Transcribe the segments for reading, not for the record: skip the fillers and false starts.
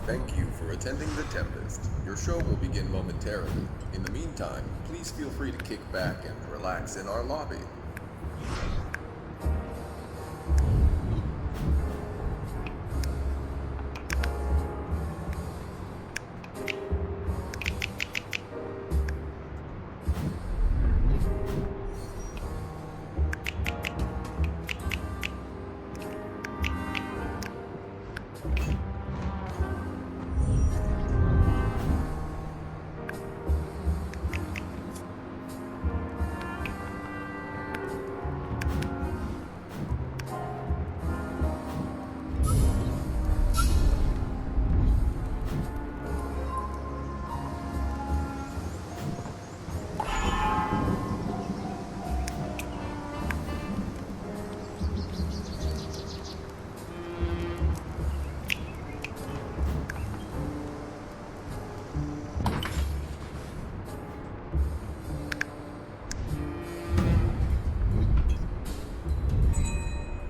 Thank you for attending the Tempest. Your show will begin momentarily. In the meantime, please feel free to kick back and relax in our lobby.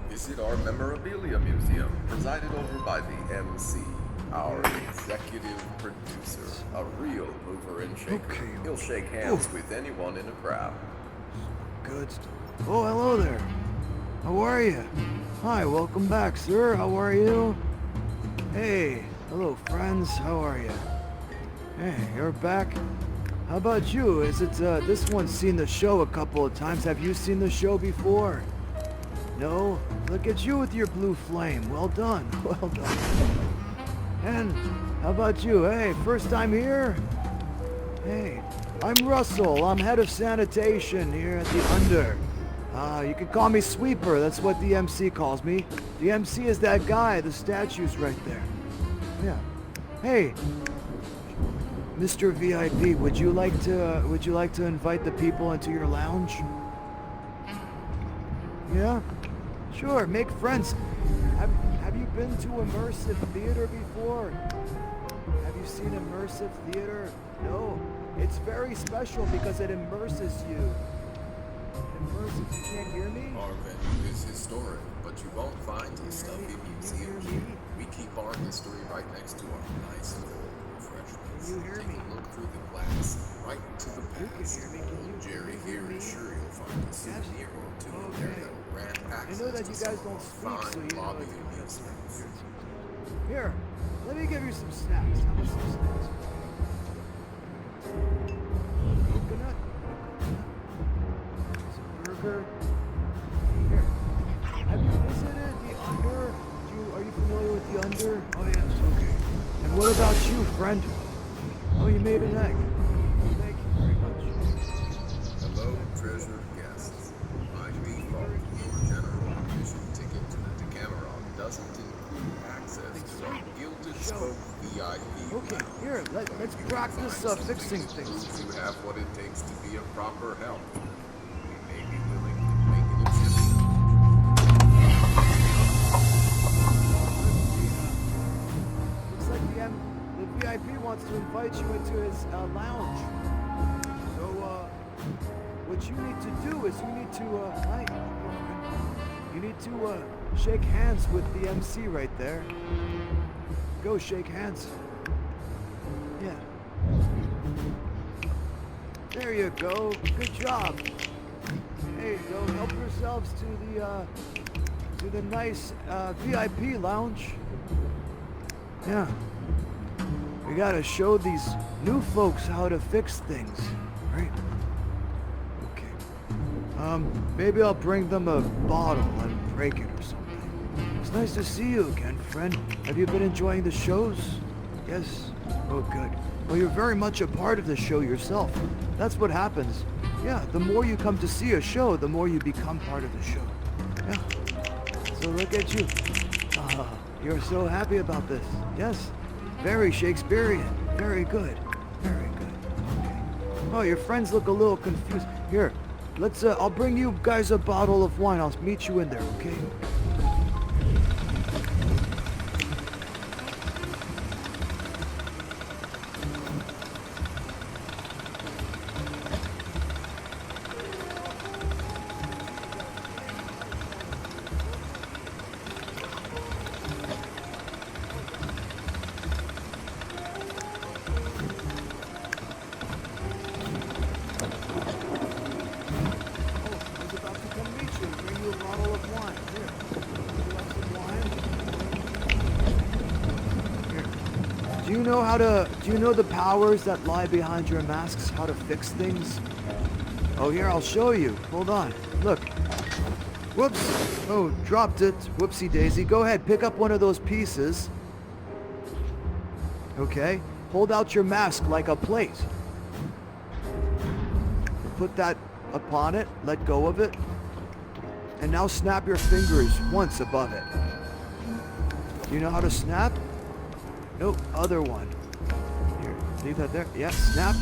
Visit our memorabilia museum, presided over by the MC, our executive producer, a real mover and shaker. Okay. He'll shake hands with anyone in a crowd. Good stuff. Oh, hello there. How are you? Hi, welcome back, sir. How are you? Hey, hello, friends. How are you? Hey, you're back. How about you? Is it, this one's seen the show a couple of times. Have you seen the show before? No? Look at you with your blue flame. Well done. Well done. And how about you? Hey, first time here? Hey, I'm Russell. I'm head of sanitation here at the Under. You can call me Sweeper. That's what the MC calls me. The MC is that guy. The statue's right there. Yeah. Hey, Mr. VIP, would you like to invite the people into your lounge? Yeah? Sure, make friends. Have you been to immersive theater before? Have you seen immersive theater? No. It's very special because it immerses you. Immersive, you can't hear me? Our venue is historic, but you won't find a stuffy museum here. We keep our history right next to our nice cold refreshments. Can you hear Take me? a look through the glass, right to the You can past. hear me. Can you Jerry hear here me? is sure you'll find a souvenir or two in there Okay. that'll grant I access know that you to guys some don't of speak, our so fine you know lobby it's amusements. Here, let me give you some snacks. How about some snacks? Coconut? Some burger? Here. Have you visited the Under? Are you familiar with the Under? Oh yes, okay. And what about you, friend? Oh, you made an egg. Thank you very much. Hello, treasured guests. By default, your general admission ticket to the Decameron doesn't include access to our Gilded Spoke VIP Okay, lounge. here, let's practice fixing things. Prove you have what it takes to be a proper help. We may be willing to make an exception. Looks like the VIP wants to invite you into his lounge. So, what you need to do is you need to, hi, you need to shake hands with the MC right there. Go shake hands. Yeah. There you go. Good job. There you go. Help yourselves to the nice VIP lounge. Yeah. We gotta show these new folks how to fix things, right? Okay. Maybe I'll bring them a bottle and break it or something. It's nice to see you again, friend. Have you been enjoying the shows? Yes? Oh, good. Well, you're very much a part of the show yourself. That's what happens. Yeah, the more you come to see a show, the more you become part of the show. Yeah. So look at you. You're so happy about this. Yes. Very Shakespearean. Very good. Very good. Okay. Oh, your friends look a little confused. Here, I'll bring you guys a bottle of wine. I'll meet you in there, okay? Do you know the powers that lie behind your masks? How to fix things? Oh, here, I'll show you. Hold on. Look. Whoops. Oh, dropped it. Whoopsie daisy. Go ahead, pick up one of those pieces. Okay. Hold out your mask like a plate. Put that upon it. Let go of it. And now snap your fingers once above it. Do you know how to snap? Nope, other one. Here, leave that there. Yeah, snap.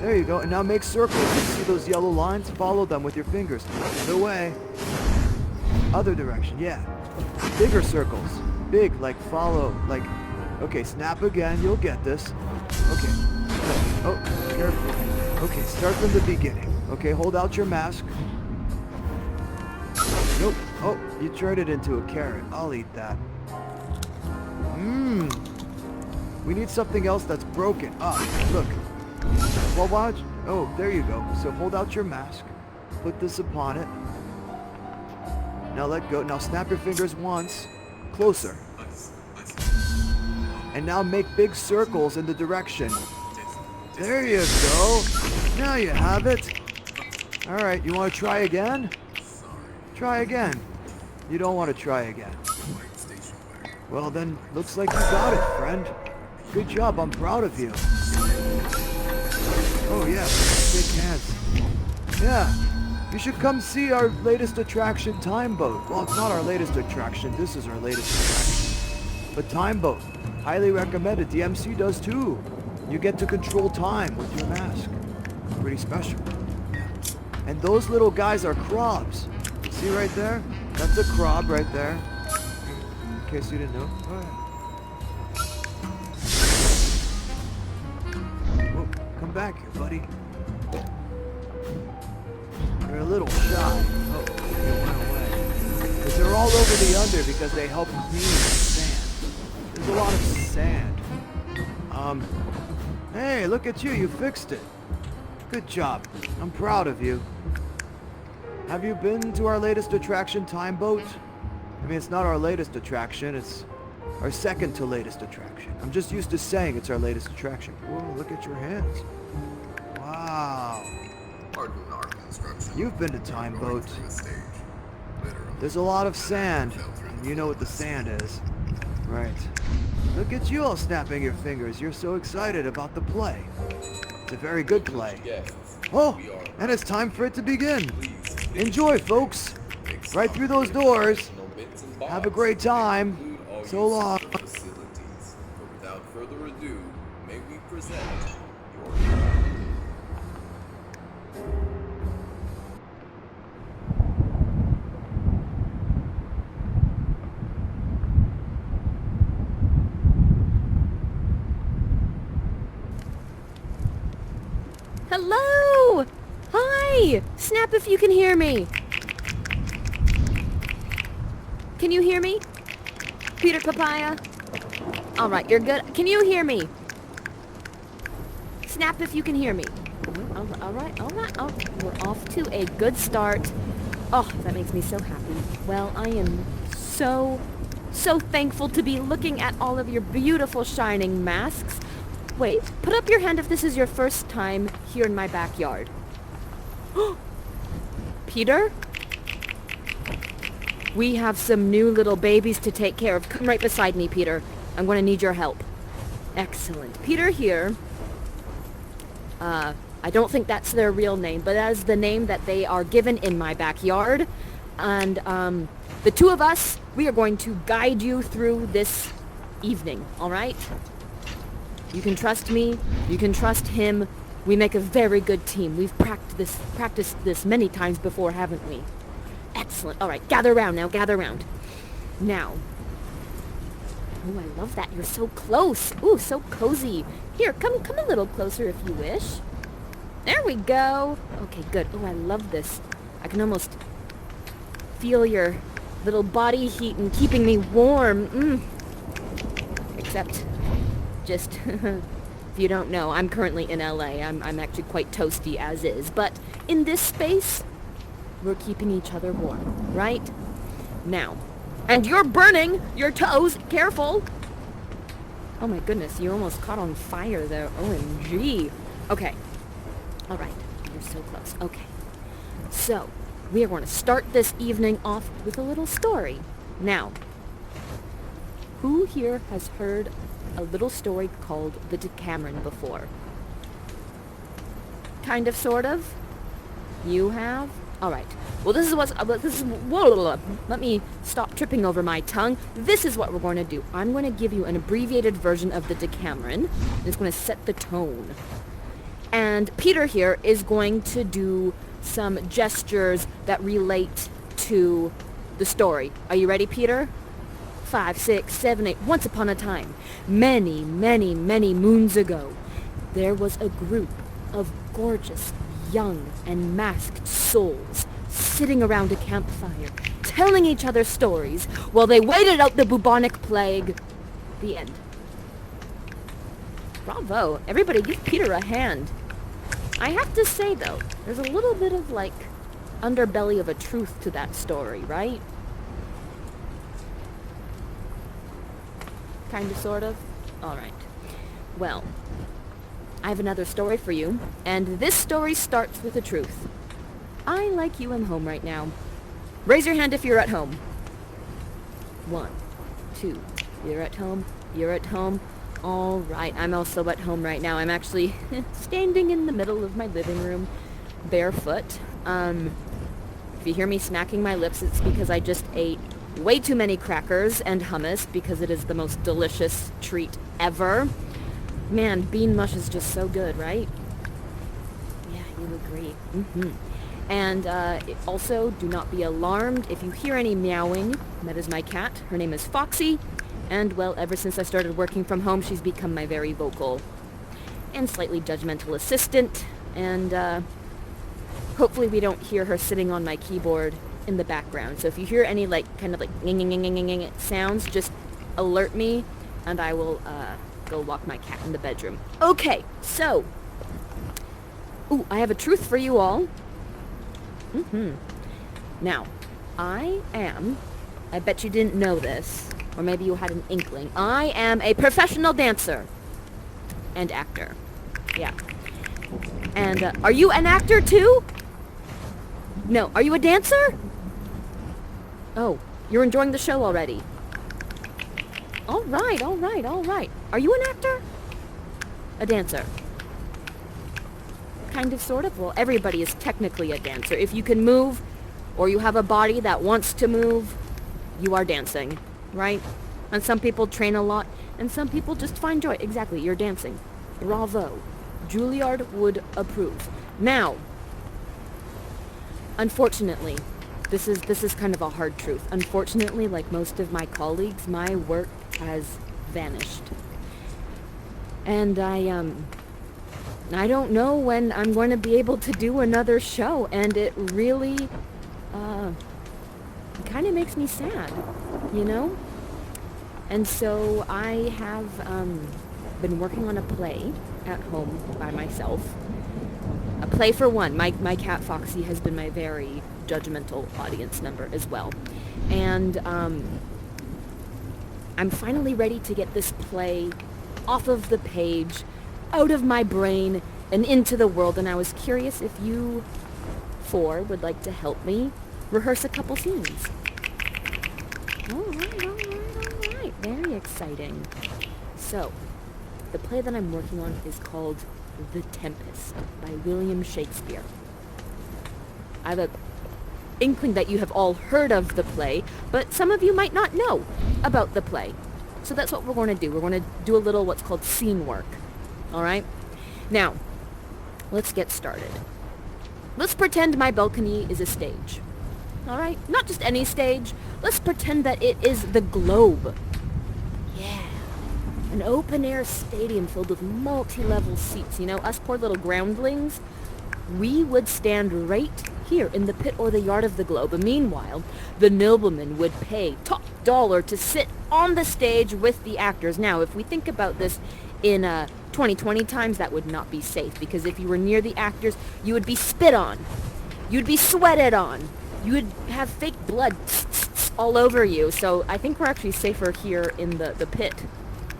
There you go. And now make circles. You see those yellow lines? Follow them with your fingers. Other way. Other direction, yeah. Bigger circles. Big, like follow, like... Okay, snap again. You'll get this. Okay. Oh, careful. Okay, start from the beginning. Okay, hold out your mask. Nope. Oh, you turned it into a carrot. I'll eat that. Mmm. We need something else that's broken. Ah, look. Well, watch. Oh, there you go. So hold out your mask. Put this upon it. Now let go. Now snap your fingers once. Closer. And now make big circles in the direction. There you go. Now you have it. Alright, you want to try again? Try again. You don't want to try again. Well then, looks like you got it, friend. Good job, I'm proud of you. Oh yeah, big hands. Yeah, you should come see our latest attraction, Time Boat. Well, it's not our latest attraction, this is our latest attraction. But Time Boat, highly recommended. The MC does too. You get to control time with your mask. Pretty special. Yeah. And those little guys are crabs. See right there? That's a crab right there. In case you didn't know. Whoa, come back here, buddy. You're a little shy. Oh, they went away. But they're all over the under because they help clean the sand. There's a lot of sand. Hey, look at you. You fixed it. Good job. I'm proud of you. Have you been to our latest attraction, Time Boat? I mean, it's not our latest attraction, it's our second to latest attraction. I'm just used to saying it's our latest attraction. Whoa, look at your hands. Wow. Pardon our construction. You've been to Time Boat. There's a lot of sand. And you know what the sand is. Right. Look at you all snapping your fingers. You're so excited about the play. It's a very good play. Oh, and it's time for it to begin. Enjoy, folks. Right through those doors. Have a great time. So long. Without further ado, may we present your... Hello! Hi! Snap if you can hear me. Can you hear me? Peter Papaya? Alright, you're good. Can you hear me? Snap if you can hear me. Alright. Oh, we're off to a good start. Oh, that makes me so happy. Well, I am so thankful to be looking at all of your beautiful shining masks. Wait, put up your hand if this is your first time here in my backyard. Peter? We have some new little babies to take care of. Come right beside me, Peter. I'm going to need your help. Excellent. Peter here. I don't think that's their real name, but that is the name that they are given in my backyard. And the two of us, we are going to guide you through this evening, all right? You can trust me. You can trust him. We make a very good team. We've practiced this many times before, haven't we? Excellent. All right, gather around now. Gather around. Now. Oh, I love that. You're so close. Ooh, so cozy. Here, come a little closer if you wish. There we go. Okay, good. Oh, I love this. I can almost feel your little body heat and keeping me warm. Except, just, if you don't know, I'm currently in LA. I'm actually quite toasty as is. But in this space, we're keeping each other warm, right? Now. And you're burning your toes. Careful. Oh my goodness, you almost caught on fire there. OMG. Okay. Alright, you're so close. Okay. So, we are going to start this evening off with a little story. Now, who here has heard a little story called The Decameron before? Kind of, sort of? You have? Alright. Well, let me stop tripping over my tongue. This is what we're going to do. I'm going to give you an abbreviated version of the Decameron, and it's going to set the tone. And Peter here is going to do some gestures that relate to the story. Are you ready, Peter? 5, 6, 7, 8. Once upon a time, many, many, many moons ago, there was a group of gorgeous, young, and masked souls sitting around a campfire, telling each other stories while they waited out the bubonic plague. The end. Bravo. Everybody give Peter a hand. I have to say, though, there's a little bit of, like, underbelly of a truth to that story, right? Kind of, sort of? Alright. Well, I have another story for you, and this story starts with the truth. I, like you, am home right now. Raise your hand if you're at home. 1, 2. You're at home. You're at home. All right, I'm also at home right now. I'm actually standing in the middle of my living room, barefoot. If you hear me smacking my lips, it's because I just ate way too many crackers and hummus because it is the most delicious treat ever. Man, bean mush is just so good, right? Yeah, you agree. Mm-hmm. And also, do not be alarmed if you hear any meowing. That is my cat. Her name is Foxy. And, well, ever since I started working from home, she's become my very vocal and slightly judgmental assistant. And hopefully we don't hear her sitting on my keyboard in the background. So if you hear any, like, kind of like sounds, just alert me, and I will go walk my cat in the bedroom. Okay, so, I have a truth for you all. Now, I bet you didn't know this, or maybe you had an inkling. I am a professional dancer and actor. Yeah. And are you an actor too? No, are you a dancer? Oh, you're enjoying the show already. All right. Are you an actor? A dancer? Kind of, sort of? Well, everybody is technically a dancer. If you can move, or you have a body that wants to move, you are dancing, right? And some people train a lot, and some people just find joy. Exactly, you're dancing. Bravo. Juilliard would approve. Now, unfortunately, this is kind of a hard truth. Unfortunately, like most of my colleagues, my work has vanished. And I don't know when I'm going to be able to do another show, and it really kind of makes me sad, you know? And so I have been working on a play at home by myself. A play for one. My cat Foxy has been my very judgmental audience member as well. And I'm finally ready to get this play off of the page, out of my brain, and into the world. And I was curious if you four would like to help me rehearse a couple scenes. All right. Very exciting. So, the play that I'm working on is called The Tempest by William Shakespeare. I have an inkling that you have all heard of the play, but some of you might not know about the play. So that's what we're going to do. We're going to do a little what's called scene work. All right? Now, let's get started. Let's pretend my balcony is a stage. All right? Not just any stage. Let's pretend that it is the Globe. Yeah. An open-air stadium filled with multi-level seats. You know, us poor little groundlings, we would stand right here in the pit or the yard of the Globe. And meanwhile, the noblemen would pay top dollar to sit on the stage with the actors. Now, if we think about this in 2020 times, that would not be safe, because if you were near the actors, you would be spit on. You'd be sweated on. You would have fake blood all over you. So I think we're actually safer here in the pit.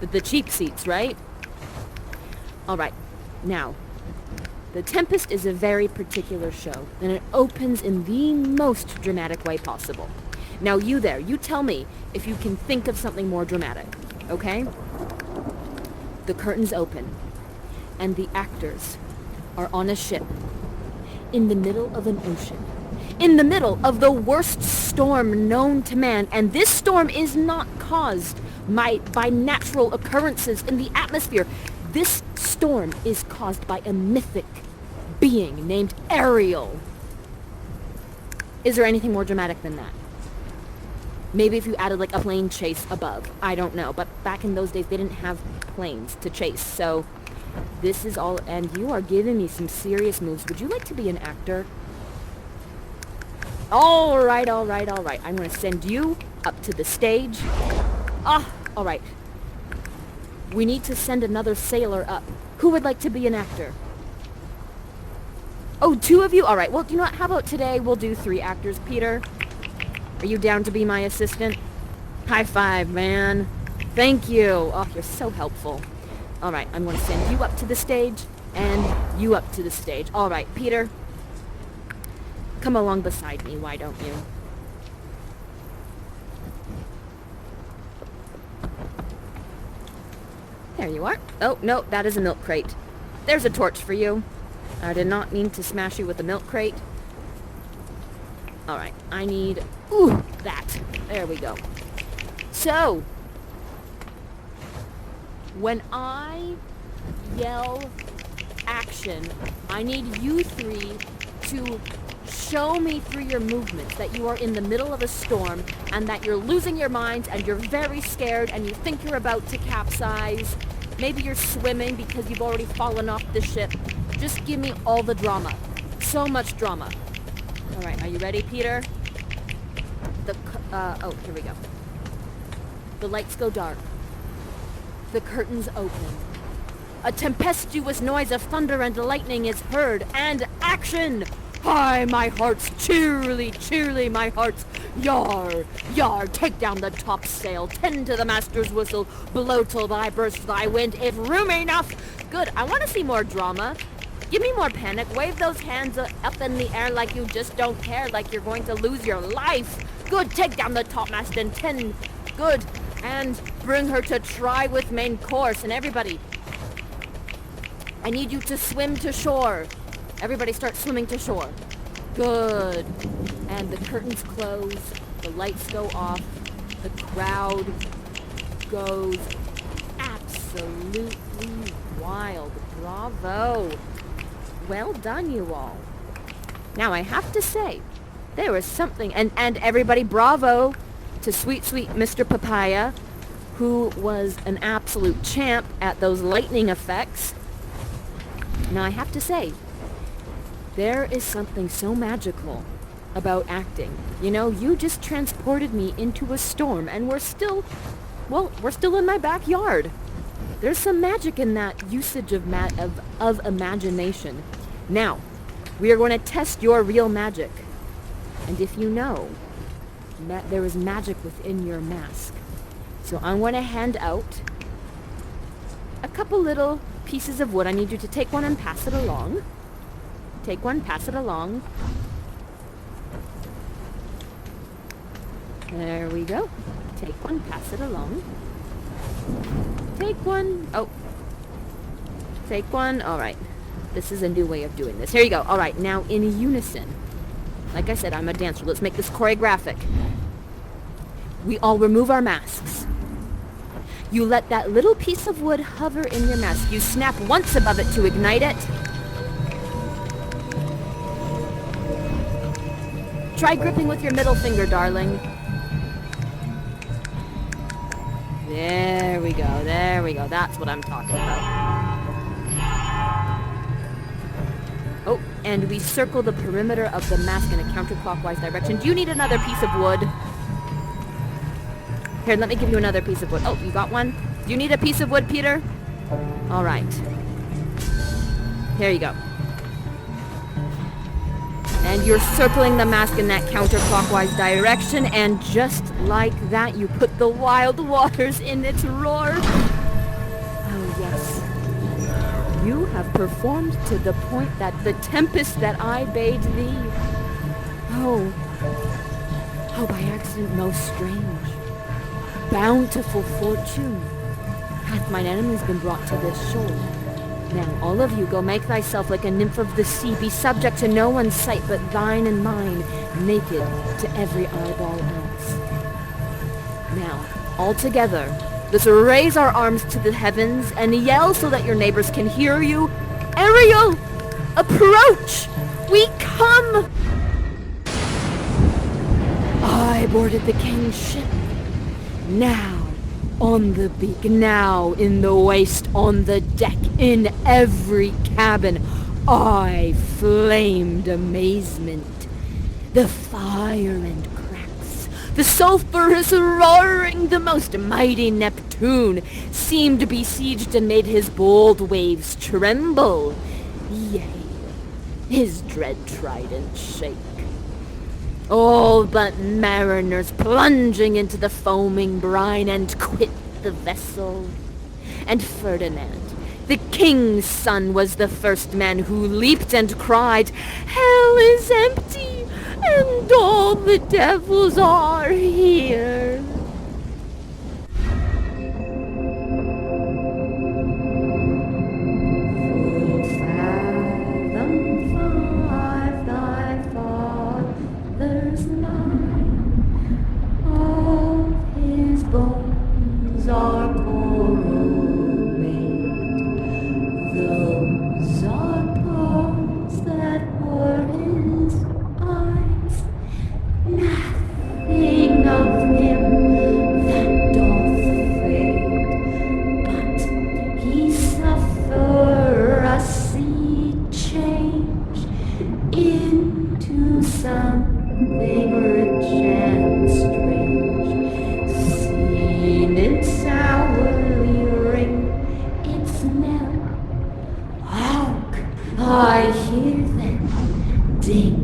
The cheap seats, right? Alright, now, the Tempest is a very particular show, and it opens in the most dramatic way possible. Now you there, you tell me if you can think of something more dramatic, okay? The curtains open, and the actors are on a ship in the middle of an ocean, in the middle of the worst storm known to man, and this storm is not caused by natural occurrences in the atmosphere. This storm is caused by a mythic being named Ariel. Is there anything more dramatic than that? Maybe if you added like a plane chase above. I don't know. But back in those days, they didn't have planes to chase. So this is all, and you are giving me some serious moves. Would you like to be an actor? All right. I'm going to send you up to the stage. All right. We need to send another sailor up. Who would like to be an actor? Oh, 2 of you? All right. Well, you know what? How about today we'll do 3 actors. Peter, are you down to be my assistant? High five, man. Thank you. Oh, you're so helpful. All right. I'm going to send you up to the stage and you up to the stage. All right, Peter, come along beside me. Why don't you? There you are. Oh, no, that is a milk crate. There's a torch for you. I did not mean to smash you with a milk crate. Alright, I need... Ooh, that. There we go. So, when I yell action, I need you 3 to show me through your movements that you are in the middle of a storm and that you're losing your mind and you're very scared and you think you're about to capsize. Maybe you're swimming because you've already fallen off the ship. Just give me all the drama. So much drama. All right, are you ready, Peter? Here we go. The lights go dark. The curtains open. A tempestuous noise of thunder and lightning is heard, and action! Hi, my hearts, cheerily, my hearts. Yar, take down the topsail, tend to the master's whistle, blow till thy burst thy wind, if room enough. Good, I want to see more drama. Give me more panic. Wave those hands up in the air like you just don't care, like you're going to lose your life. Good, take down the topmast and tend. Good, and bring her to try with main course. And everybody, I need you to swim to shore. Everybody start swimming to shore. Good. And the curtains close. The lights go off. The crowd goes absolutely wild. Bravo. Well done, you all. Now, I have to say, there was something... And everybody, bravo to sweet Mr. Papaya, who was an absolute champ at those lightning effects. Now, I have to say, there is something so magical about acting. You know, you just transported me into a storm, and we're still in my backyard. There's some magic in that usage of imagination. Now, we are going to test your real magic. And if you know, there is magic within your mask. So I'm going to hand out a couple little pieces of wood. I need you to take one and pass it along. Take one, pass it along. There we go. Take one, pass it along. Take one. Oh. Take one. All right. This is a new way of doing this. Here you go. All right. Now in unison. Like I said, I'm a dancer. Let's make this choreographic. We all remove our masks. You let that little piece of wood hover in your mask. You snap once above it to ignite it. Try gripping with your middle finger, darling. There we go. There we go. That's what I'm talking about. Oh, and we circle the perimeter of the mask in a counterclockwise direction. Do you need another piece of wood? Here, let me give you another piece of wood. Oh, you got one? Do you need a piece of wood, Peter? All right. Here you go. And you're circling the mask in that counterclockwise direction, and just like that, you put the wild waters in its roar. Yes. You have performed to the point that the tempest that I bade thee. Oh, by accident most strange. Bountiful fortune hath mine enemies been brought to this shore. Now, all of you, go make thyself like a nymph of the sea, be subject to no one's sight but thine and mine, naked to every eyeball else. Now, all together, let's raise our arms to the heavens and yell so that your neighbors can hear you. Ariel, approach! We come! I boarded the king's ship. Now, on the beak, now in the waist, on the deck, in every cabin, I flamed amazement. The fire and cracks, the sulphurous roaring, the most mighty Neptune seemed besieged and made his bold waves tremble. Yea, his dread trident shake. All but mariners plunging into the foaming brine and quit the vessel. And Ferdinand, the king's son, was the first man who leaped and cried, "Hell is empty, and all the devils are here." Are coral made. Those are pearls that were his eyes. Nothing of him that doth fade, but he suffer a sea change into something rich and strange. Seen its hourly ring, its knell. Hark! I hear them ding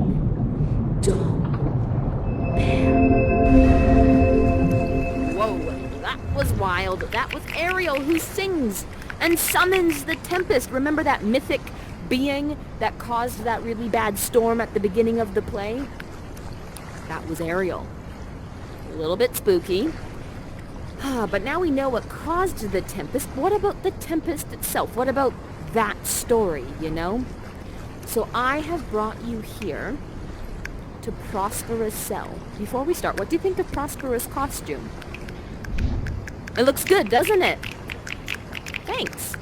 dong bell. Whoa, that was wild. That was Ariel who sings and summons the Tempest. Remember that mythic being that caused that really bad storm at the beginning of the play? That was Ariel. A little bit spooky. But now we know what caused the Tempest. What about the Tempest itself? What about that story, you know? So I have brought you here to Prosperous Cell. Before we start, what do you think of Prosperous' costume? It looks good, doesn't it? Thanks.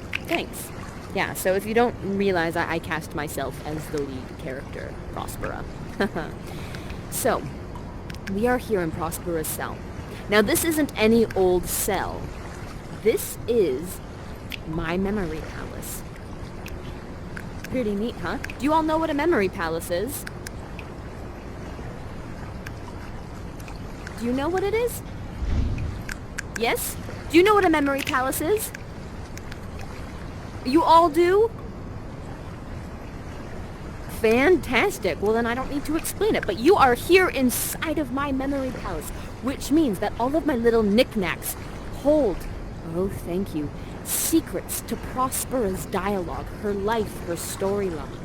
Yeah, so if you don't realize, I cast myself as the lead character, Prospera. So, we are here in Prosperous Cell. Now, this isn't any old cell. This is my memory palace. Pretty neat, huh? Do you all know what a memory palace is? Do you know what it is? Yes? Do you know what a memory palace is? You all do? Fantastic. Well, then I don't need to explain it. But you are here inside of my memory palace, which means that all of my little knickknacks hold, oh, thank you, secrets to Prospera's dialogue, her life, her storyline.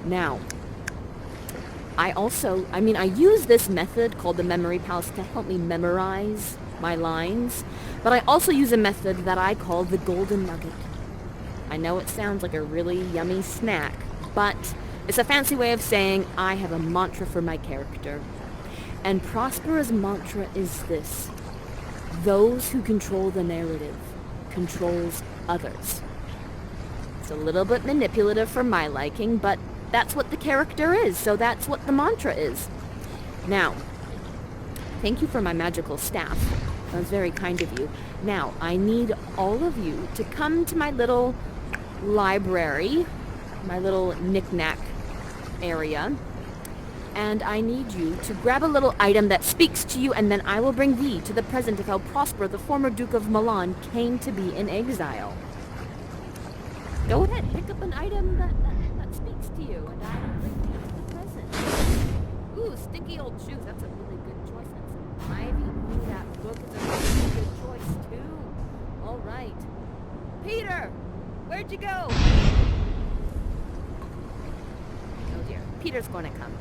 Now, I use this method called the memory palace to help me memorize my lines, but I also use a method that I call the golden nugget. I know it sounds like a really yummy snack, but it's a fancy way of saying I have a mantra for my character. And Prospera's mantra is this: those who control the narrative controls others. It's a little bit manipulative for my liking, but that's what the character is, so that's what the mantra is. Now, thank you for my magical staff. That was very kind of you. Now, I need all of you to come to my little library, my little knick-knack area, and I need you to grab a little item that speaks to you, and then I will bring thee to the present of how Prosper, the former Duke of Milan, came to be in exile. Go ahead, pick up an item that speaks to you, and I will bring thee to the present. Ooh, stinky old shoes. That's a really good choice. And some ivy. Ooh, that book is a really good choice, too. All right. Peter! Where'd you go? Oh dear. Peter's going to come.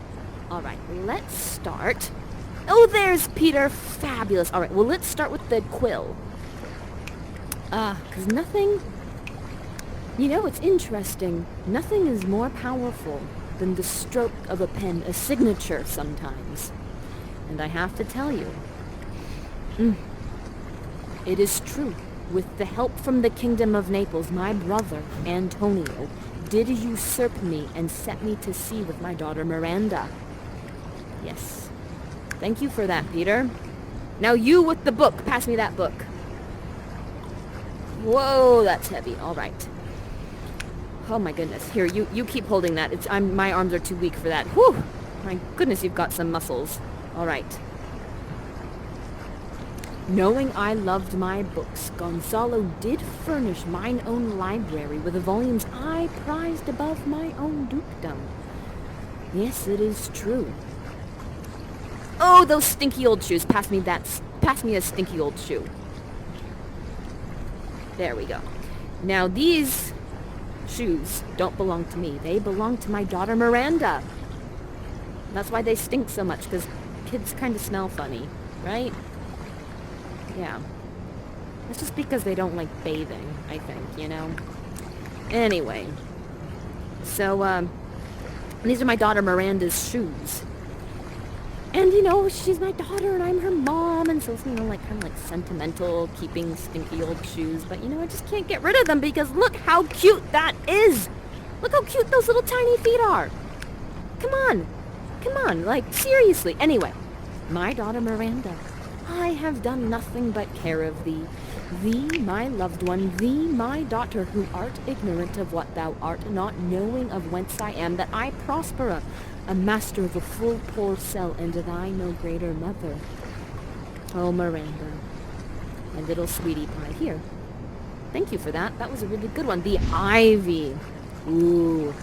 All right, let's start. Oh, there's Peter. Fabulous. All right, well, let's start with the quill. Because nothing... You know, it's interesting. Nothing is more powerful than the stroke of a pen, a signature sometimes. And I have to tell you, it is true. With the help from the Kingdom of Naples, my brother, Antonio, did usurp me and set me to sea with my daughter Miranda. Yes. Thank you for that, Peter. Now you with the book. Pass me that book. Whoa, that's heavy. All right. Oh my goodness. Here, you keep holding that. My arms are too weak for that. Whew. My goodness, you've got some muscles. All right. Knowing I loved my books, Gonzalo did furnish mine own library with the volumes I prized above my own dukedom. Yes, it is true. Oh, those stinky old shoes. Pass me a stinky old shoe. There we go. Now these shoes don't belong to me. They belong to my daughter Miranda. That's why they stink so much, because kids kind of smell funny, right? Yeah. It's just because they don't like bathing, I think, you know? Anyway. So, these are my daughter Miranda's shoes. And, you know, she's my daughter and I'm her mom, and so it's, you know, like, kind of like sentimental, keeping stinky old shoes. But, you know, I just can't get rid of them because look how cute that is! Look how cute those little tiny feet are! Come on! Come on, like, seriously. Anyway, my daughter Miranda, I have done nothing but care of thee. Thee, my loved one, thee, my daughter, who art ignorant of what thou art, not knowing of whence I am, that I prosper, a master of a full poor cell, and thy no greater mother. Oh, Miranda, my little sweetie pie. Here. Thank you for that. That was a really good one. The ivy. Ooh,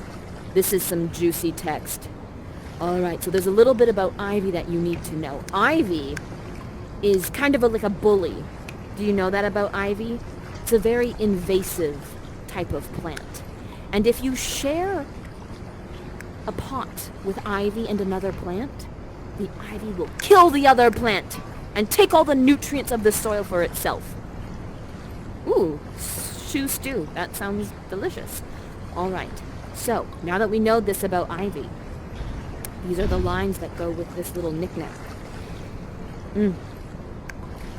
this is some juicy text. All right, so there's a little bit about ivy that you need to know. Ivy is kind of like a bully. Do you know that about ivy? It's a very invasive type of plant. And if you share a pot with ivy and another plant, the ivy will kill the other plant and take all the nutrients of the soil for itself. Ooh, shoe stew. That sounds delicious. All right. So, now that we know this about ivy, these are the lines that go with this little knick-knack.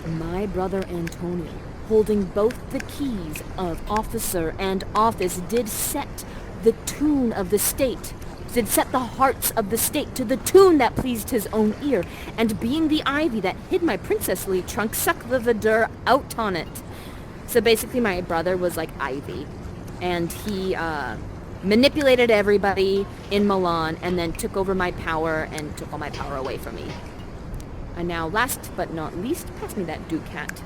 My brother Antonio, holding both the keys of officer and office, did set the tune of the state, did set the hearts of the state to the tune that pleased his own ear, and being the ivy that hid my princessly trunk, sucked the verdure out on it. So basically my brother was like ivy, and he manipulated everybody in Milan and then took over my power and took all my power away from me. And now, last but not least, pass me that ducat.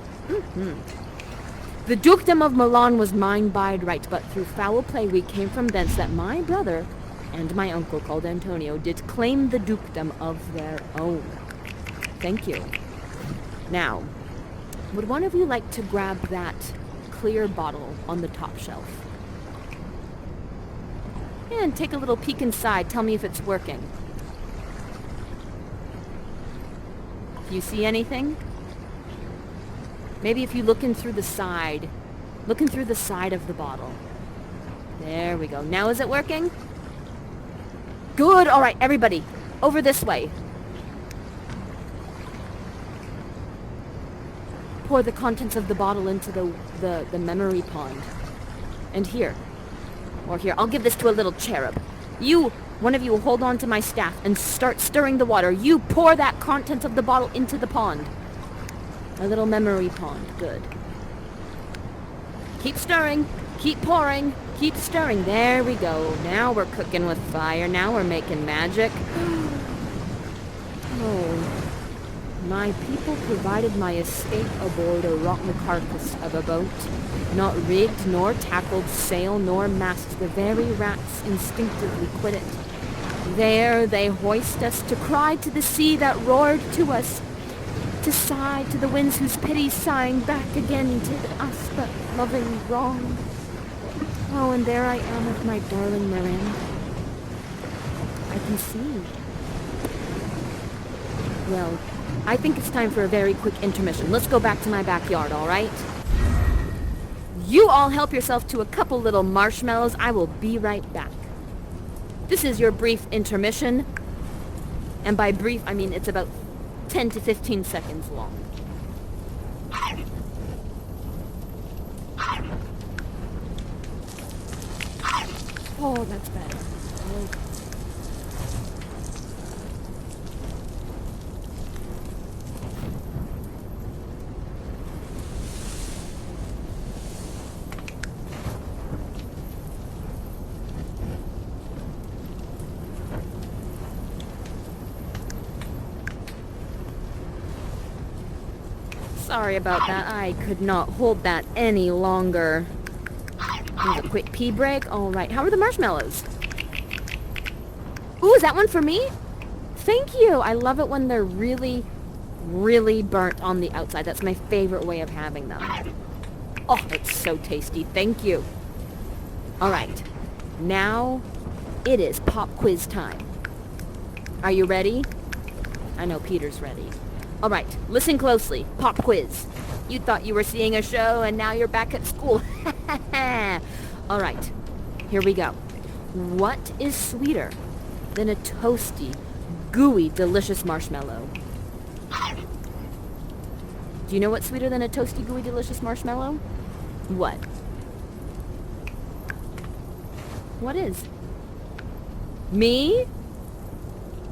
The dukedom of Milan was mine by right, but through foul play we came from thence, that my brother and my uncle, called Antonio, did claim the dukedom of their own. Thank you. Now, would one of you like to grab that clear bottle on the top shelf? And take a little peek inside. Tell me if it's working. Do you see anything? Maybe if you look in through the side of the bottle. There we go. Now is it working? Good. All right, everybody, over this way. Pour the contents of the bottle into the memory pond. And here. Or here. I'll give this to a little cherub. One of you will hold on to my staff and start stirring the water. You pour that contents of the bottle into the pond. A little memory pond. Good. Keep stirring. Keep pouring. Keep stirring. There we go. Now we're cooking with fire. Now we're making magic. Oh. My people provided my escape aboard a rotten carcass of a boat, not rigged, nor tackled, sail, nor mast. The very rats instinctively quit it. There they hoist us, to cry to the sea that roared to us, to sigh to the winds whose pity sighing back again to us, but loving wrong. Oh, and there I am with my darling Miranda. I can see. Well, I think it's time for a very quick intermission. Let's go back to my backyard, all right? You all help yourself to a couple little marshmallows. I will be right back. This is your brief intermission. And by brief, I mean it's about 10 to 15 seconds long. Oh, that's better. Oh. Sorry about that. I could not hold that any longer. Here's a quick pee break. All right. How are the marshmallows? Ooh, is that one for me? Thank you. I love it when they're really, really burnt on the outside. That's my favorite way of having them. Oh, it's so tasty. Thank you. All right. Now it is pop quiz time. Are you ready? I know Peter's ready. All right, listen closely. Pop quiz. You thought you were seeing a show and now you're back at school. All right, here we go. What is sweeter than a toasty, gooey, delicious marshmallow? Do you know what's sweeter than a toasty, gooey, delicious marshmallow? What? What is? Me?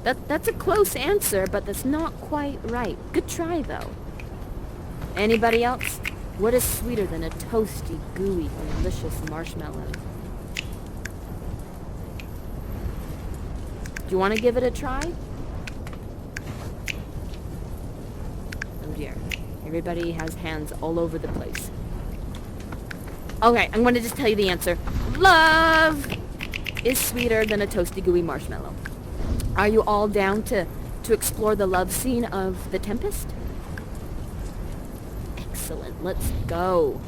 That's a close answer, but that's not quite right. Good try, though. Anybody else? What is sweeter than a toasty, gooey, delicious marshmallow? Do you want to give it a try? Oh dear. Everybody has hands all over the place. Okay, I'm going to just tell you the answer. Love is sweeter than a toasty, gooey marshmallow. Are you all down to explore the love scene of the Tempest? Excellent. Let's go.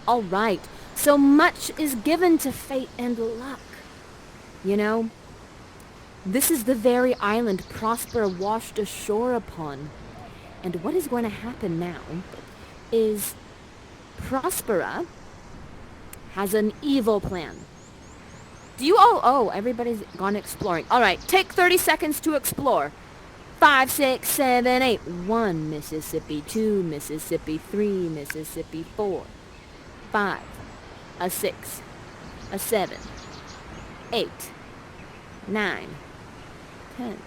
All right. So much is given to fate and luck. You know, this is the very island Prospera washed ashore upon. And what is going to happen now is Prospera has an evil plan. Do you all... Oh, everybody's gone exploring. All right, take 30 seconds to explore. 5, 6, 7, 8. 1 Mississippi, 2 Mississippi, 3 Mississippi, 4, 5, a 6, a 7, 8, 9, 10.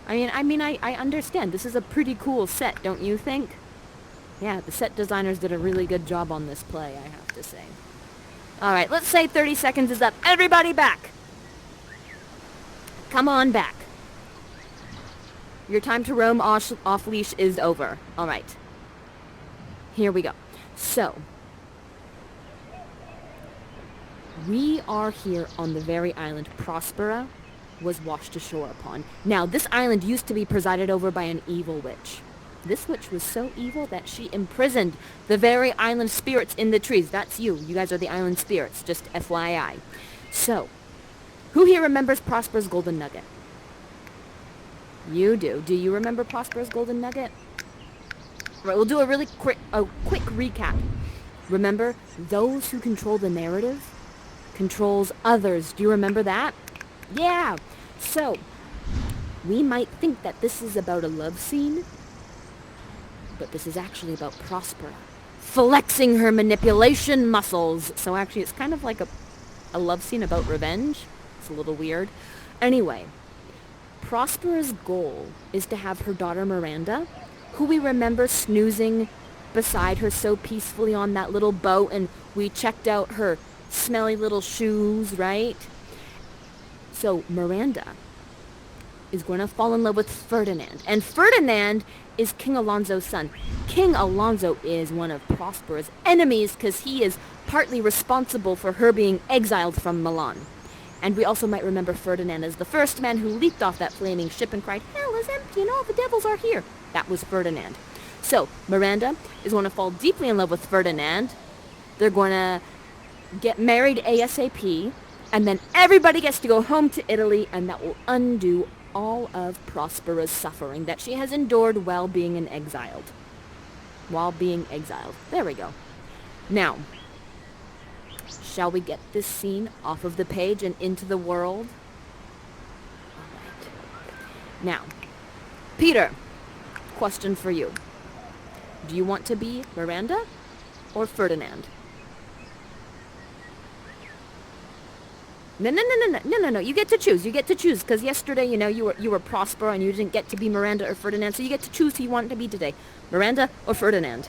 I understand. This is a pretty cool set, don't you think? Yeah, the set designers did a really good job on this play, I have to say. All right, let's say 30 seconds is up. Everybody back. Come on back. Your time to roam off-leash is over. All right. Here we go. So, we are here on the very island Prospera was washed ashore upon. Now, this island used to be presided over by an evil witch. This witch was so evil that she imprisoned the very island spirits in the trees. That's you. You guys are the island spirits, just FYI. So, who here remembers Prospera's golden nugget? You do. Do you remember Prospera's golden nugget? Right, we'll do a really quick recap. Remember, those who control the narrative controls others. Do you remember that? Yeah. So, we might think that this is about a love scene, but this is actually about Prospera flexing her manipulation muscles. So actually, it's kind of like a love scene about revenge. It's a little weird. Anyway, Prospera's goal is to have her daughter Miranda, who we remember snoozing beside her so peacefully on that little boat, and we checked out her smelly little shoes, right? So Miranda is going to fall in love with Ferdinand, and Ferdinand is King Alonso's son. King Alonso is one of Prospera's enemies because he is partly responsible for her being exiled from Milan. And we also might remember Ferdinand as the first man who leaped off that flaming ship and cried, "Hell is empty and all the devils are here. That was Ferdinand. So Miranda is going to fall deeply in love with Ferdinand. They're going to get married ASAP, and then everybody gets to go home to Italy, and that will undo all of Prospera's suffering that she has endured while being exiled. There we go. Now, shall we get this scene off of the page and into the world? All right. Now, Peter, question for you. Do you want to be Miranda or Ferdinand? No. You get to choose. Because yesterday, you were Prospera and you didn't get to be Miranda or Ferdinand. So you get to choose who you want to be today. Miranda or Ferdinand?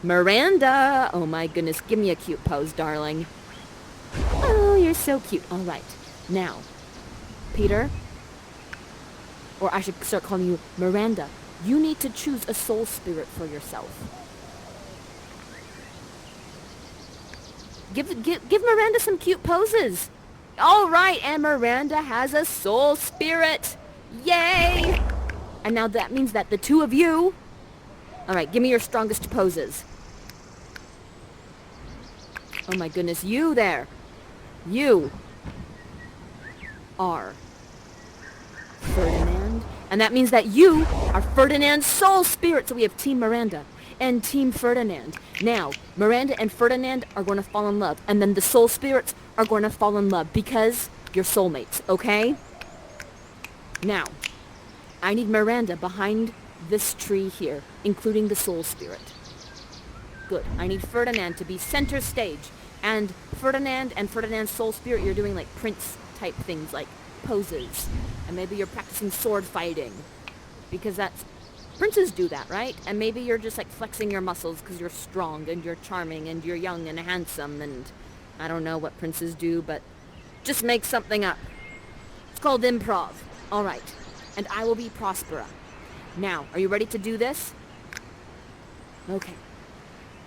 Miranda! Oh my goodness, give me a cute pose, darling. Oh, you're so cute. All right. Now, Peter, or I should start calling you Miranda, you need to choose a soul spirit for yourself. Give Miranda some cute poses. All right, and Miranda has a soul spirit. Yay! And now that means that the two of you... All right, give me your strongest poses. Oh my goodness, you there. You are Ferdinand. And that means that you are Ferdinand's soul spirit. So we have Team Miranda and Team Ferdinand. Now, Miranda and Ferdinand are going to fall in love. And then the soul spirits are going to fall in love because you're soulmates, okay? Now, I need Miranda behind this tree here, including the soul spirit. Good. I need Ferdinand to be center stage. And Ferdinand's soul spirit, you're doing like Prince type things, like poses. And maybe you're practicing sword fighting. Because princes do that, right? And maybe you're just like flexing your muscles because you're strong and you're charming and you're young and handsome and I don't know what princes do, but just make something up. It's called improv. All right. And I will be Prospera. Now, are you ready to do this? Okay.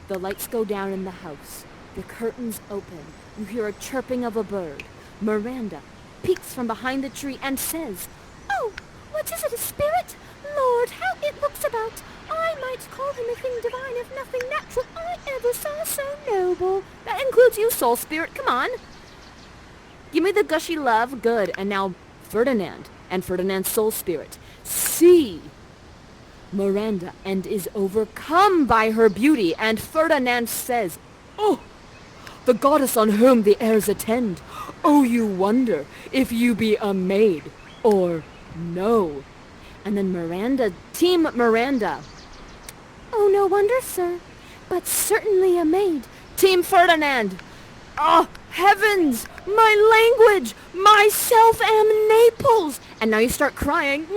The lights go down in the house. The curtains open. You hear a chirping of a bird. Miranda peeks from behind the tree and says, "Oh, what is it, a spirit? Lord, how it looks about. I might call him a thing divine if nothing natural I ever saw so noble." That includes you, soul spirit. Come on. Give me the gushy love. Good. And now Ferdinand and Ferdinand's soul spirit see Miranda and is overcome by her beauty. And Ferdinand says, "Oh, the goddess on whom the heirs attend. Oh, you wonder if you be a maid or no." And then Miranda, Team Miranda. "Oh, no wonder, sir, but certainly a maid." Team Ferdinand. "Oh, heavens, my language, myself am Naples." And now you start crying.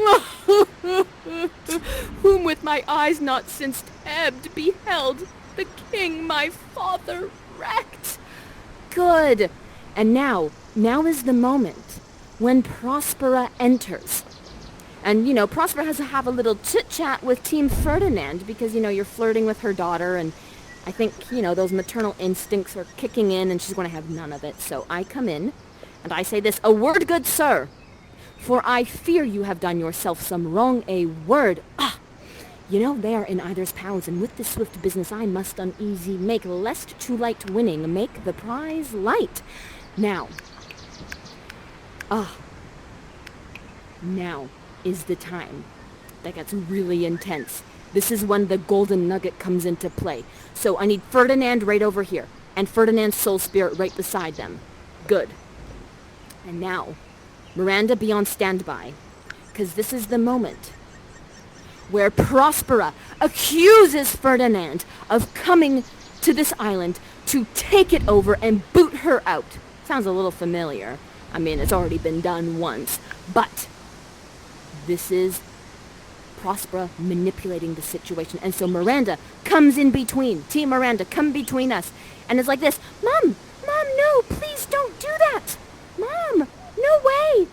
"Whom with my eyes not since ebbed beheld the king my father wrecked." Good. And now is the moment when Prospera enters. And, Prospera has to have a little chit-chat with Team Ferdinand because, you're flirting with her daughter and I think, those maternal instincts are kicking in and she's going to have none of it. So I come in and I say this, "A word, good sir, for I fear you have done yourself some wrong. A word. They are in either's powers, and with this swift business I must uneasy make, lest too light winning make the prize light. Now is the time that gets really intense. This is when the golden nugget comes into play. So I need Ferdinand right over here, and Ferdinand's soul spirit right beside them. Good. And now, Miranda, be on standby, because this is the moment where Prospera accuses Ferdinand of coming to this island to take it over and boot her out. Sounds a little familiar. I mean, it's already been done once, but this is Prospera manipulating the situation. And so Miranda comes in between. Team Miranda, come between us. And it's like this, Mom, no, please don't do that. Mom, no way.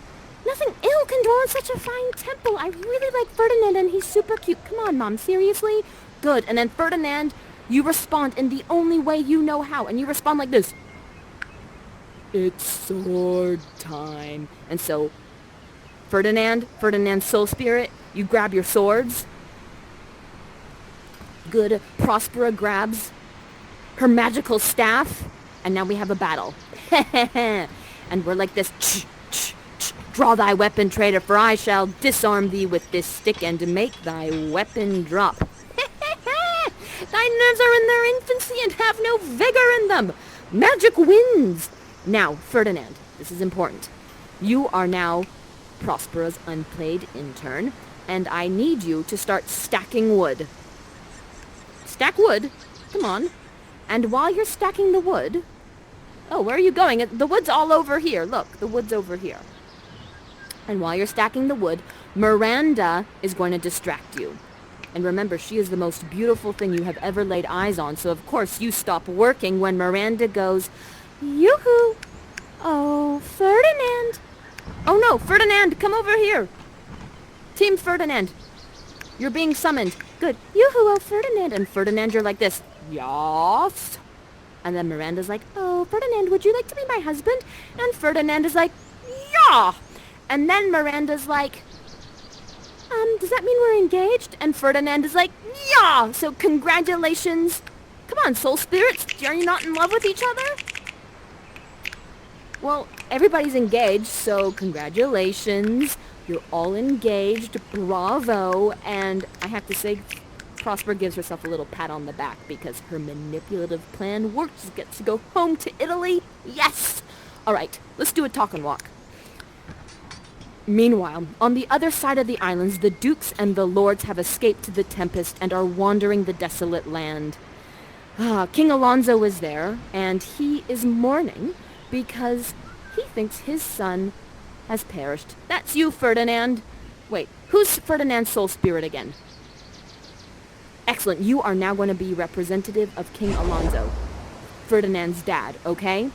Nothing ill can dwell in such a fine temple. I really like Ferdinand and he's super cute. Come on, Mom, seriously? Good. And then Ferdinand, you respond in the only way you know how. And you respond like this. "It's sword time." And so Ferdinand's soul spirit, you grab your swords. Good. Prospera grabs her magical staff, and now we have a battle. And we're like this. Draw thy weapon, traitor, for I shall disarm thee with this stick and make thy weapon drop. Thy nerves are in their infancy and have no vigor in them. Magic wins. Now, Ferdinand, this is important. You are now Prospera's unplayed intern, and I need you to start stacking wood. Stack wood? Come on. And while you're stacking the wood... Oh, where are you going? The wood's all over here. Look, the wood's over here. And while you're stacking the wood, Miranda is going to distract you. And remember, she is the most beautiful thing you have ever laid eyes on, so of course you stop working when Miranda goes, yoo-hoo! Oh, Ferdinand! Oh no, Ferdinand, come over here! Team Ferdinand, you're being summoned. Good. Yoo-hoo, oh Ferdinand! And Ferdinand, you're like this, yas! And then Miranda's like, oh, Ferdinand, would you like to be my husband? And Ferdinand is like, yeah! And then Miranda's like, does that mean we're engaged? And Ferdinand is like, yeah! So congratulations. Come on, soul spirits. Are you not in love with each other? Well, everybody's engaged, so congratulations. You're all engaged. Bravo. And I have to say, Prosper gives herself a little pat on the back because her manipulative plan worked. She gets to go home to Italy. Yes! All right, let's do a talk and walk. Meanwhile, on the other side of the islands, the dukes and the lords have escaped to the Tempest and are wandering the desolate land. King Alonso is there, and he is mourning because he thinks his son has perished. That's you, Ferdinand. Wait, who's Ferdinand's soul spirit again? Excellent. You are now going to be representative of King Alonso, Ferdinand's dad, okay?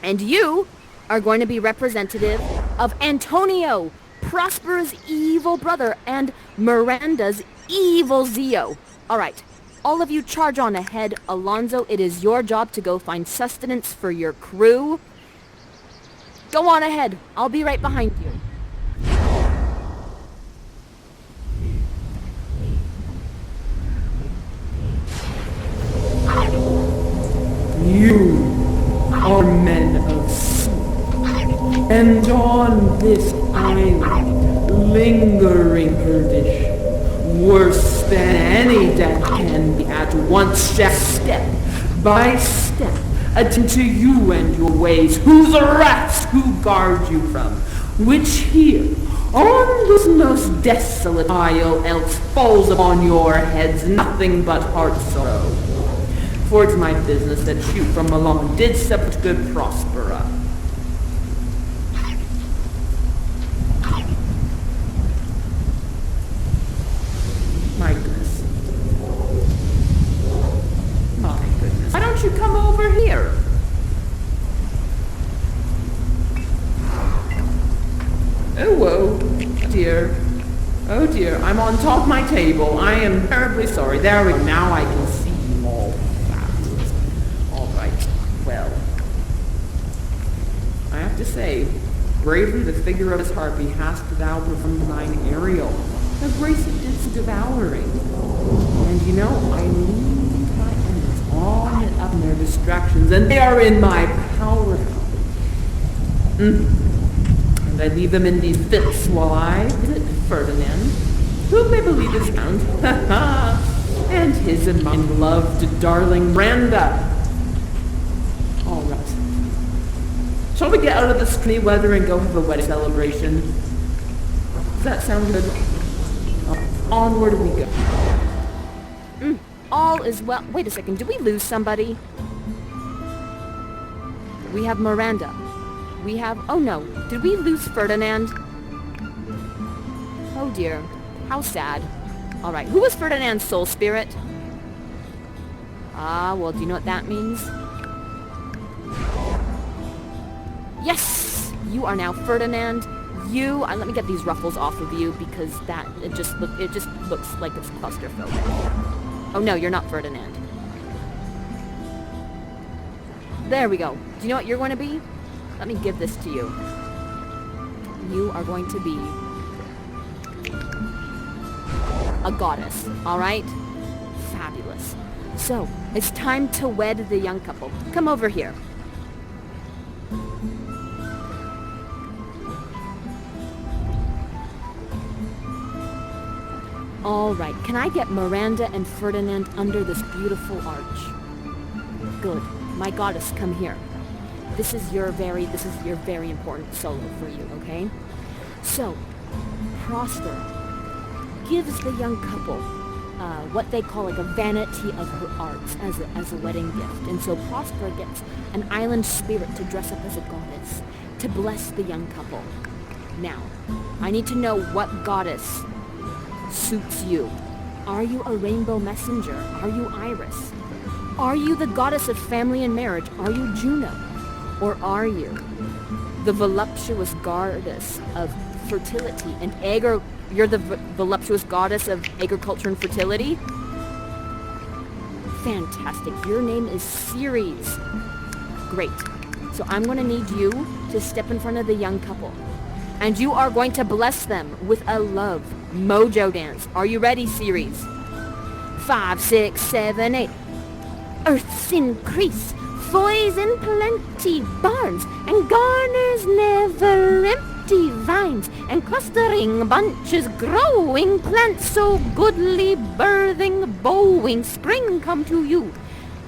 And you are going to be representative of Antonio, Prospera's evil brother, and Miranda's evil Zio. All right, all of you charge on ahead. Alonso, it is your job to go find sustenance for your crew. Go on ahead. I'll be right behind you. You are men of sin, and on this island, lingering perdition, worse than any death can be, at once shall step by step attend to you and your ways, whose wraths who guard you from, which here, on this most desolate isle, else falls upon your heads nothing but heart sorrow. For it's my business that you from Milan did separate good Prospera. My goodness. My goodness. Why don't you come over here? Oh, whoa, dear. Oh dear, I'm on top of my table. I am terribly sorry. There we go. Now I can see you all. Alright, well. I have to say, bravely the figure of his harpy hast thou performed thine aerial. The grace it didst devouring. And you know, I leave my enemies on and up in their distractions, and they are in my power. And I leave them in these fits while I visit Ferdinand, who may believe is found, and his and mine loved darling Miranda. All right. Shall we get out of the scree weather and go have a wedding celebration? Does that sound good? Onward we go. All is well. Wait a second. Did we lose somebody? We have Miranda. We have... Oh no. Did we lose Ferdinand? Oh dear. How sad. Alright. Who was Ferdinand's soul spirit? Ah, well, do you know what that means? Yes! You are now Ferdinand. You... let me get these ruffles off of you because that... It just looks like it's claustrophobic. Oh no, you're not Ferdinand. There we go. Do you know what you're going to be? Let me give this to you. and you are going to be a goddess, alright? Fabulous. So, it's time to wed the young couple. Come over here. Alright, can I get Miranda and Ferdinand under this beautiful arch? Good. My goddess, come here. This is your very important solo for you, okay? So, Prosper gives the young couple what they call like a vanity of her arts as a wedding gift. And so Prosper gets an island spirit to dress up as a goddess to bless the young couple. Now, I need to know what goddess suits you. Are you a rainbow messenger? Are you Iris? Are you the goddess of family and marriage? Are you Juno? Or are you the voluptuous goddess of fertility and you're the voluptuous goddess of agriculture and fertility? Fantastic. Your name is Ceres. Great. So I'm going to need you to step in front of the young couple. And you are going to bless them with a love mojo dance. Are you ready, Ceres? 5, 6, 7, 8. Earths increase, foys in plenty, barns and garners never empty, vines and clustering bunches, growing plants so goodly, birthing, bowing, spring come to you.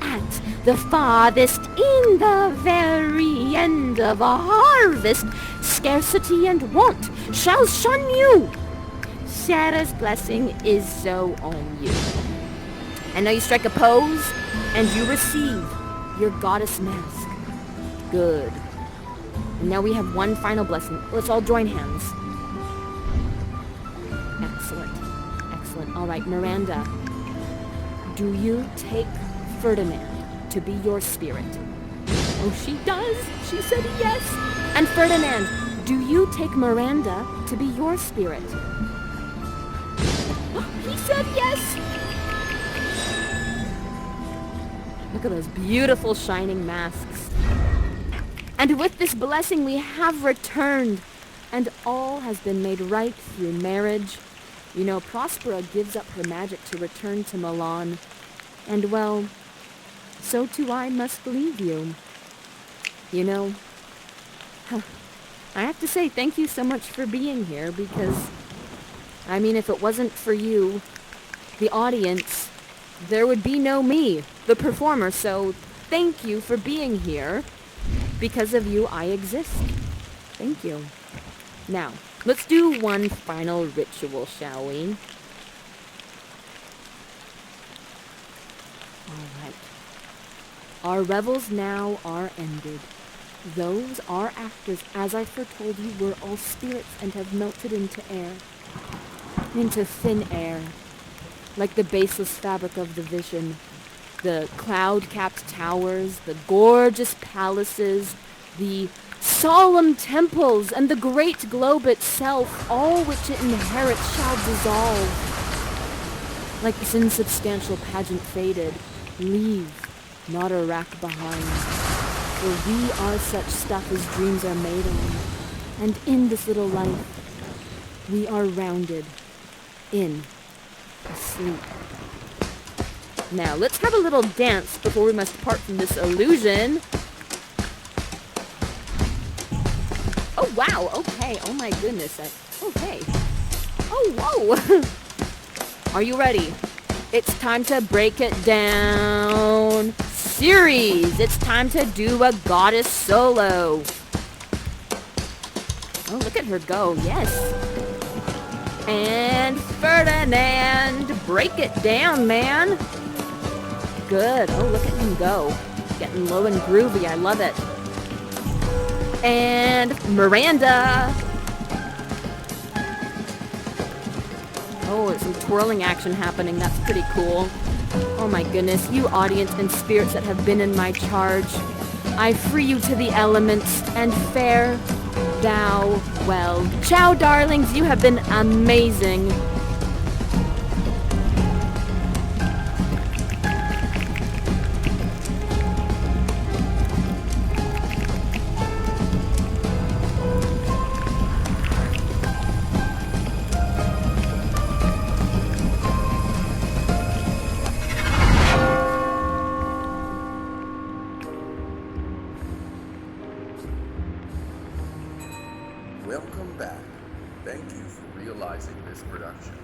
At the farthest, in the very end of a harvest, scarcity and want shall shun you. Sarah's blessing is so on you. And now you strike a pose, and you receive your goddess mask. Good. And now we have one final blessing. Let's all join hands. Excellent. Excellent. All right, Miranda. Do you take Ferdinand to be your spirit? Oh, she does. She said yes. And Ferdinand, do you take Miranda to be your spirit? He said yes. Look at those beautiful shining masks. And with this blessing we have returned, and all has been made right through marriage. You know, Prospera gives up her magic to return to Milan, and well, so too I must leave you. You know, I have to say thank you so much for being here, because, I mean, if it wasn't for you, the audience, there would be no me, the performer, so thank you for being here. Because of you, I exist. Thank you. Now, let's do one final ritual, shall we? Alright. Our revels now are ended. Those, our actors, as I foretold you, were all spirits and have melted into air. Into thin air. Like the baseless fabric of the vision. The cloud-capped towers, the gorgeous palaces, the solemn temples, and the great globe itself, all which it inherits shall dissolve. Like this insubstantial pageant faded, leave not a rack behind. For we are such stuff as dreams are made of, and in this little life, we are rounded in asleep. Now, let's have a little dance before we must part from this illusion. Oh, wow, okay, oh my goodness, okay. Oh, whoa. Are you ready? It's time to break it down. Series, it's time to do a goddess solo. Oh, look at her go, yes. And Ferdinand, break it down, man. Good. Oh, look at him go. Getting low and groovy. I love it. And Miranda. Oh, there's some twirling action happening. That's pretty cool. Oh my goodness. You audience and spirits that have been in my charge, I free you to the elements and fare thou well. Ciao, darlings. You have been amazing. Welcome back. Thank you for realizing this production.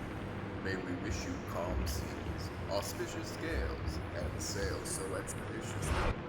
May we wish you calm seas, auspicious gales, and sail so expeditiously